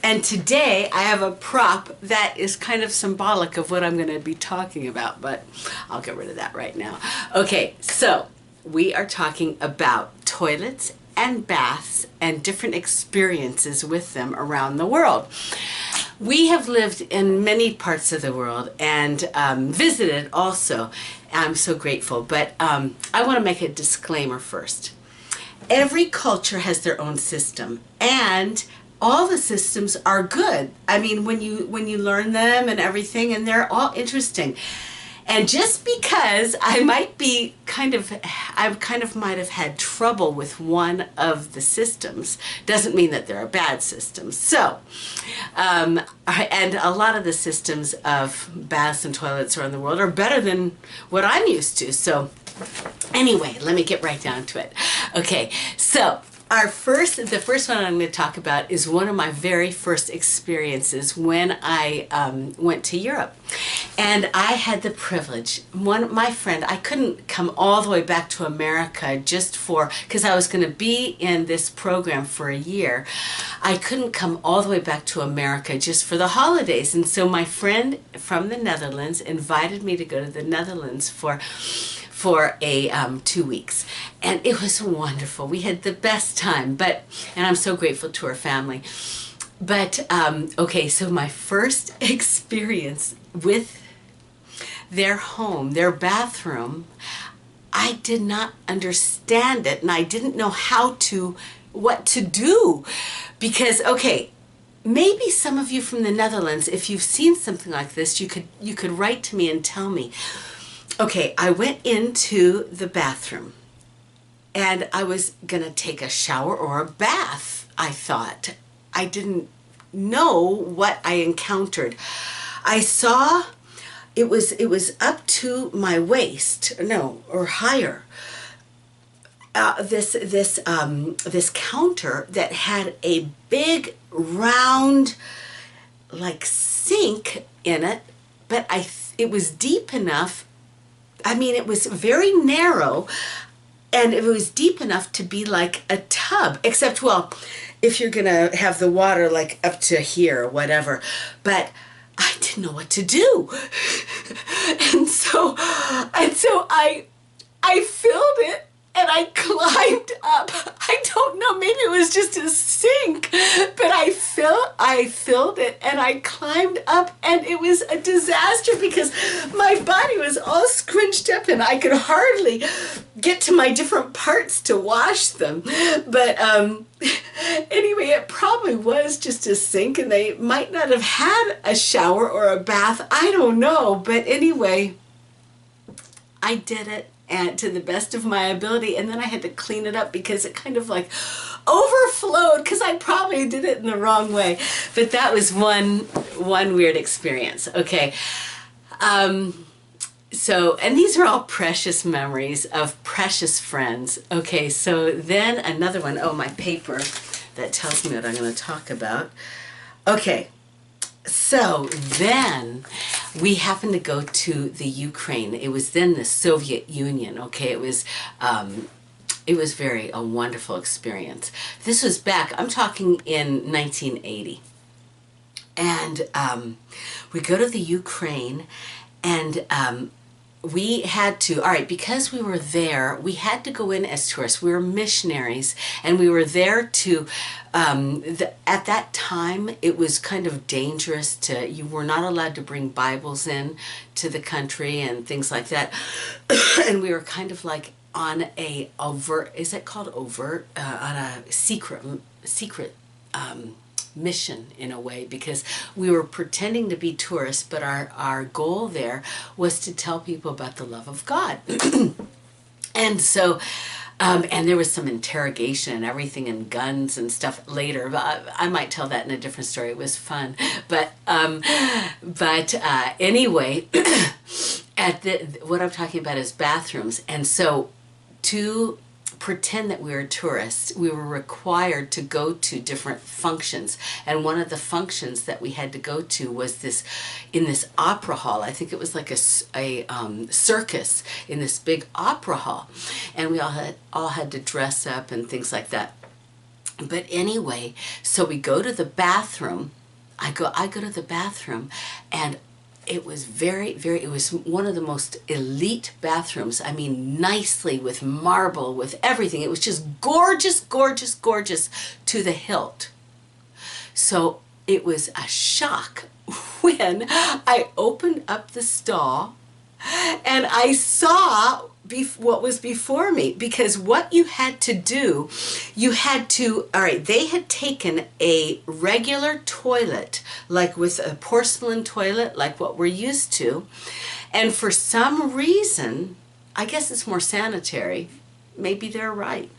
And today I have a prop that is kind of symbolic of what I'm going to be talking about, but I'll get rid of that right now. Okay, so we are talking about toilets and baths and different experiences with them around the world. We have lived in many parts of the world and visited also. I'm so grateful, but I want to make a disclaimer first. Every culture has their own system, and all the systems are good. I mean, when you learn them and everything, and they're all interesting. And just because I might have had trouble with one of the systems doesn't mean that they're a bad system. So, and a lot of the systems of baths and toilets around the world are better than what I'm used to. So anyway, let me get right down to it. Okay, so the first one I'm going to talk about is one of my very first experiences when I went to Europe. And I had the privilege, my friend, I couldn't come all the way back to America because I was going to be in this program for a year. I couldn't come all the way back to America just for the holidays. And so my friend from the Netherlands invited me to go to the Netherlands for 2 weeks, and it was wonderful. We had the best time, and I'm so grateful to her family. But okay, so my first experience with their home, their bathroom, I did not understand it, and I didn't know what to do, because okay, maybe some of you from the Netherlands, if you've seen something like this, you could write to me and tell me. Okay, I went into the bathroom and I was gonna take a shower or a bath, I thought. I didn't know what I encountered. I saw it was up to my waist, no, or higher. This counter that had a big round like sink in it, but it was deep enough. I mean, it was very narrow, and it was deep enough to be like a tub, except, well, if you're gonna have the water like up to here or whatever. But I didn't know what to do. and so I filled it, and I climbed up. I don't know, maybe it was just a sink, but I filled it, and I climbed up, and it was a disaster because my body was all scrunched up and I could hardly get to my different parts to wash them. But anyway, it probably was just a sink, and they might not have had a shower or a bath. I don't know, but anyway, I did it, and to the best of my ability, and then I had to clean it up because it kind of like overflowed because I probably did it in the wrong way. But that was one weird experience. Okay, so, and these are all precious memories of precious friends. Okay, so then another one. Oh, my paper that tells me what I'm going to talk about. Okay. So then we happened to go to the Ukraine. It was then the Soviet Union. Okay, it was a wonderful experience. This was back, I'm talking in 1980. And we go to the Ukraine, and we had to, all right, because we were there, we had to go in as tourists. We were missionaries, and we were there to, at that time, it was kind of dangerous you were not allowed to bring Bibles in to the country and things like that. And we were kind of like on a overt, is it called overt? On a secret mission in a way, because we were pretending to be tourists, but our goal there was to tell people about the love of God. And so and there was some interrogation and everything, and guns and stuff later. I might tell that in a different story. It was fun, but anyway, what I'm talking about is bathrooms. And so to pretend that we were tourists, we were required to go to different functions. And one of the functions that we had to go to was in this opera hall. I think it was like a circus in this big opera hall. And we all had to dress up and things like that. But anyway, so we go to the bathroom. I go to the bathroom, and it was it was one of the most elite bathrooms. I mean, nicely, with marble, with everything. It was just gorgeous, gorgeous, gorgeous to the hilt. So it was a shock when I opened up the stall and I saw what was before me, because what you had to do, you had to, all right, they had taken a regular toilet, like with a porcelain toilet, like what we're used to, and for some reason, I guess it's more sanitary, maybe they're right,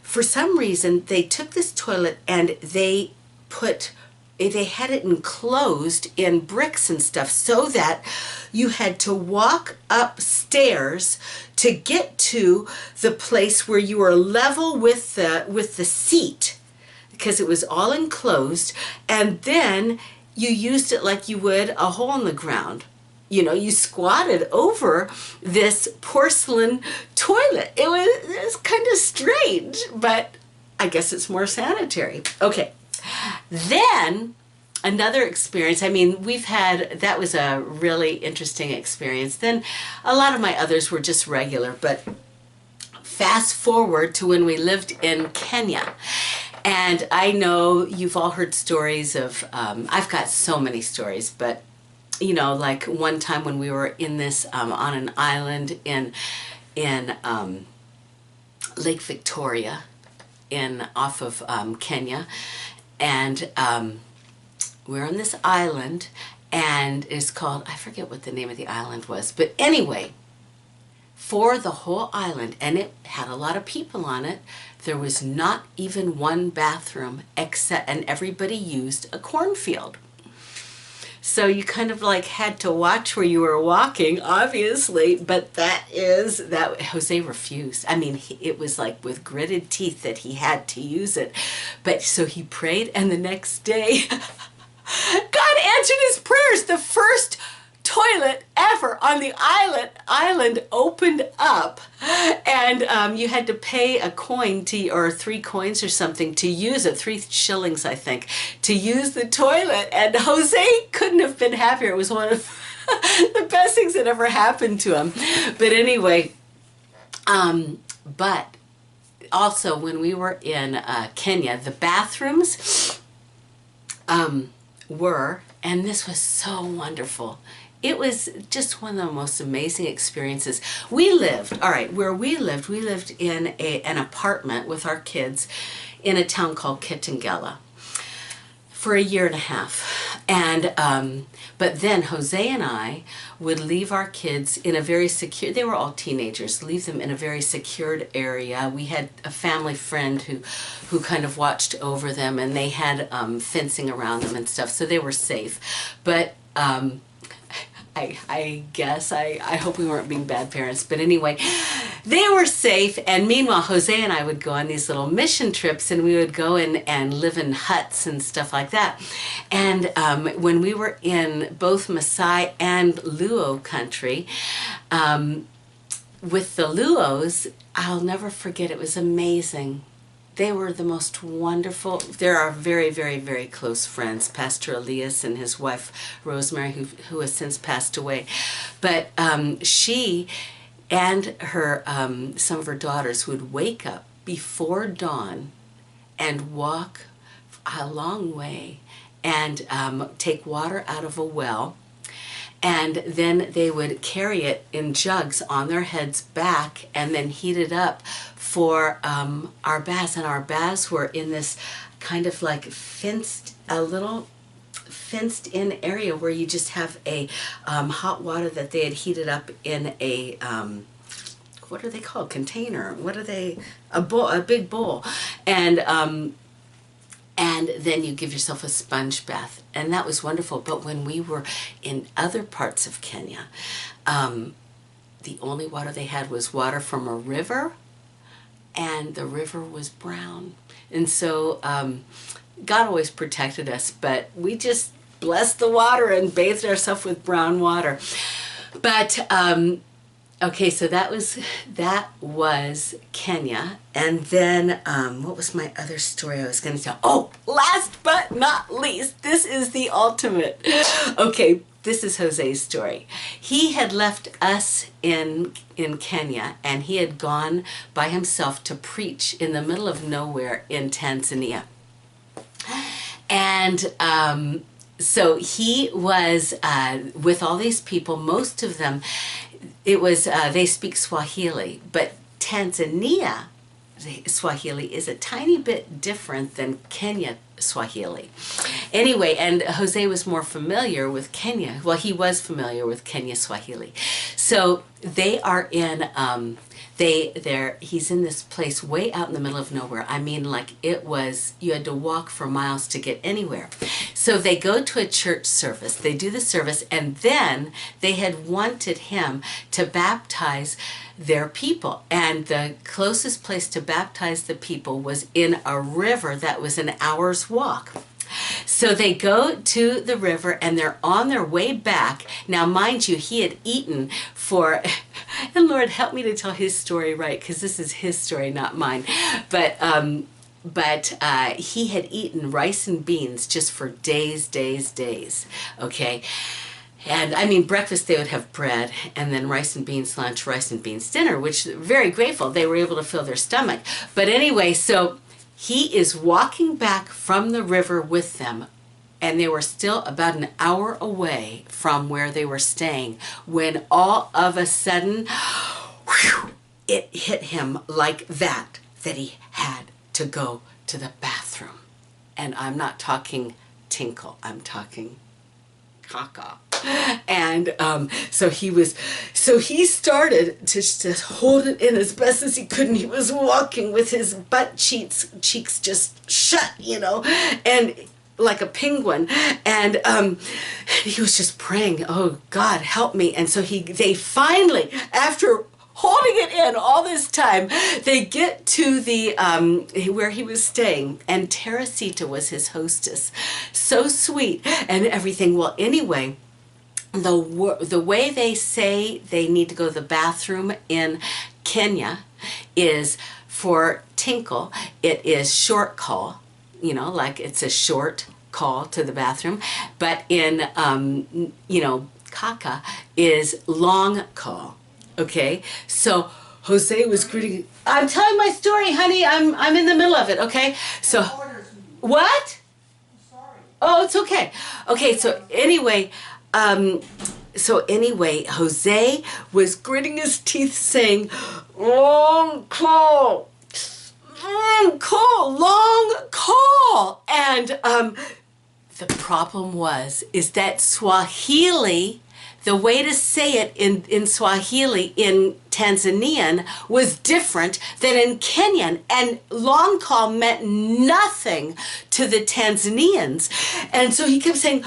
for some reason they took this toilet and they had it enclosed in bricks and stuff, so that you had to walk upstairs to get to the place where you were level with the seat, because it was all enclosed, and then you used it like you would a hole in the ground. You know, you squatted over this porcelain toilet. It was kind of strange, but I guess it's more sanitary. Okay. Then another experience, I mean, that was a really interesting experience. Then a lot of my others were just regular, but fast forward to when we lived in Kenya. And I know you've all heard stories of, I've got so many stories, but you know, like one time when we were in this, on an island in Lake Victoria, off of Kenya. And we're on this island, and it's called, I forget what the name of the island was, but anyway, for the whole island, and it had a lot of people on it, there was not even one bathroom, and everybody used a cornfield. So you kind of like had to watch where you were walking, obviously, but that Jose refused. I mean, it was like with gritted teeth that he had to use it. But so he prayed, and the next day, God answered his prayers. The first toilet ever on the island opened up, and you had to pay a coin or 3 coins or something to use it, 3 shillings I think, to use the toilet. And Jose couldn't have been happier. It was one of the best things that ever happened to him. But anyway, but also when we were in Kenya, the bathrooms were, and this was so wonderful, it was just one of the most amazing experiences. We lived, all right, where we lived in an apartment with our kids in a town called Kitengela for a year and a half. And, but then Jose and I would leave our kids in a very secure, they were all teenagers, leave them in a very secured area. We had a family friend who kind of watched over them, and they had fencing around them and stuff, so they were safe. But I guess, I hope we weren't being bad parents, but anyway, they were safe. And meanwhile, Jose and I would go on these little mission trips, and we would go in and live in huts and stuff like that. And when we were in both Maasai and Luo country, with the Luos, I'll never forget, it was amazing. They were the most wonderful. They're our very, very, very close friends, Pastor Elias and his wife, Rosemary, who has since passed away. But she and her some of her daughters would wake up before dawn and walk a long way and take water out of a well. And then they would carry it in jugs on their heads back and then heat it up for our baths. And our baths were in this kind of like a little fenced in area where you just have a hot water that they had heated up in a, what are they called? Container. What are they? A bowl, a big bowl. And then you give yourself a sponge bath. And that was wonderful. But when we were in other parts of Kenya, the only water they had was water from a river, and the river was brown. And so God always protected us, but we just blessed the water and bathed ourselves with brown water. But Okay, so that was Kenya, and then what was my other story I was going to tell? Oh, last but not least, this is the ultimate. Okay, this is Jose's story. He had left us in Kenya, and he had gone by himself to preach in the middle of nowhere in Tanzania, and so he was with all these people. Most of them, it was they speak Swahili, but Tanzania Swahili is a tiny bit different than Kenya Swahili. Anyway, and Jose was more familiar with Kenya. Well, he was familiar with Kenya Swahili. So they are in he's in this place way out in the middle of nowhere. I mean, like, it was, you had to walk for miles to get anywhere. So they go to a church service, they do the service, and then they had wanted him to baptize their people. And the closest place to baptize the people was in a river that was an hour's walk. So they go to the river and they're on their way back. Now, mind you, he had eaten for, and Lord, help me to tell his story right, because this is his story, not mine. But he had eaten rice and beans just for days, okay? And I mean, breakfast they would have bread, and then rice and beans lunch, rice and beans dinner, which very grateful they were able to fill their stomach. But anyway, so he is walking back from the river with them, and they were still about an hour away from where they were staying when all of a sudden, whew, it hit him like that he had to go to the bathroom. And I'm not talking tinkle, I'm talking caca. And so he started to just hold it in as best as he could, and he was walking with his butt cheeks just shut, you know, and like a penguin, and he was just praying, oh God, help me. And so they finally, after holding it in all this time, they get to the where he was staying, and Teresita was his hostess. So sweet and everything. Well, anyway, the way they say they need to go to the bathroom in Kenya is for tinkle, it is short call, you know, like it's a short call to the bathroom. But in, you know, caca is long call. Okay, so Jose was greeting. I'm telling my story, honey. I'm in the middle of it. Okay, so what? Oh, it's okay. Okay, so anyway, Jose was gritting his teeth, saying, "Long call, long call, long call," and the problem is that Swahili. The way to say it in Swahili, in Tanzanian, was different than in Kenyan. And long call meant nothing to the Tanzanians. And so he kept saying,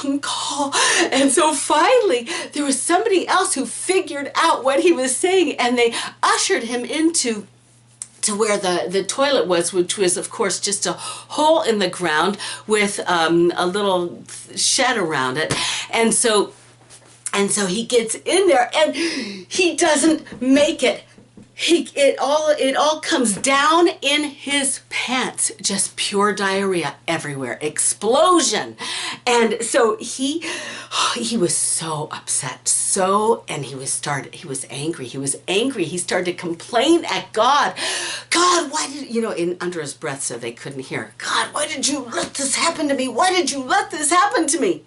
long call. And so finally, there was somebody else who figured out what he was saying, and they ushered him into to where the toilet was, which was, of course, just a hole in the ground with a little shed around it. And so he gets in there, and he doesn't make it. It all comes down in his pants. Just pure diarrhea everywhere. Explosion. And so he was so upset. And he was angry. He started to complain at God. God, why did, you know, under his breath so they couldn't hear. God, why did you let this happen to me? Why did you let this happen to me?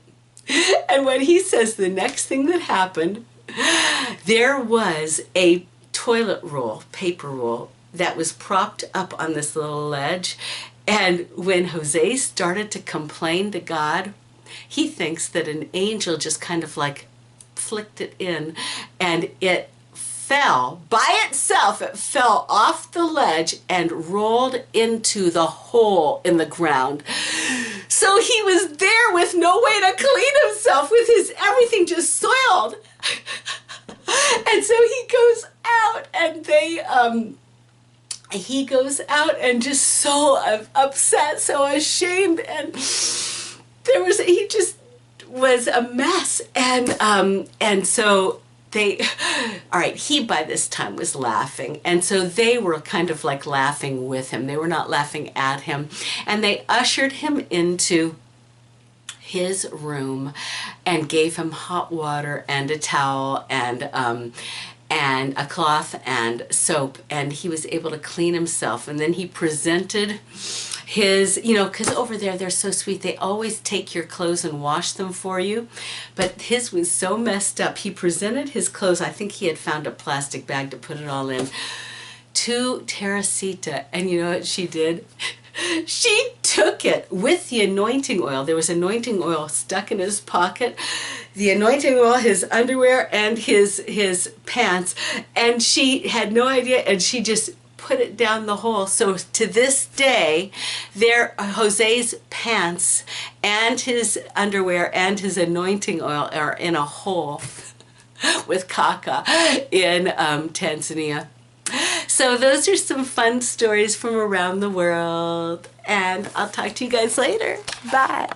And when he says the next thing that happened, there was a toilet roll, paper roll, that was propped up on this little ledge. And when Jose started to complain to God, he thinks that an angel just kind of like flicked it in, and it fell by itself. It fell off the ledge and rolled into the hole in the ground. So he was there with no way to clean himself, with his everything just soiled. And so he goes out, and he goes out and just so upset, so ashamed, and he just was a mess. And so all right, he by this time was laughing, and so they were kind of like laughing with him. They were not laughing at him, and they ushered him into his room and gave him hot water and a towel and a cloth and soap, and he was able to clean himself. And then he presented his, you know, because over there they're so sweet, they always take your clothes and wash them for you, but his was so messed up. He presented his clothes, I think he had found a plastic bag to put it all in, to Teresita, and you know what she did? She took it with the anointing oil. There was anointing oil stuck in his pocket, the anointing oil, his underwear, and his pants, and she had no idea, and she just put it down the hole. So to this day, Jose's pants and his underwear and his anointing oil are in a hole with caca in Tanzania. So those are some fun stories from around the world, and I'll talk to you guys later. Bye.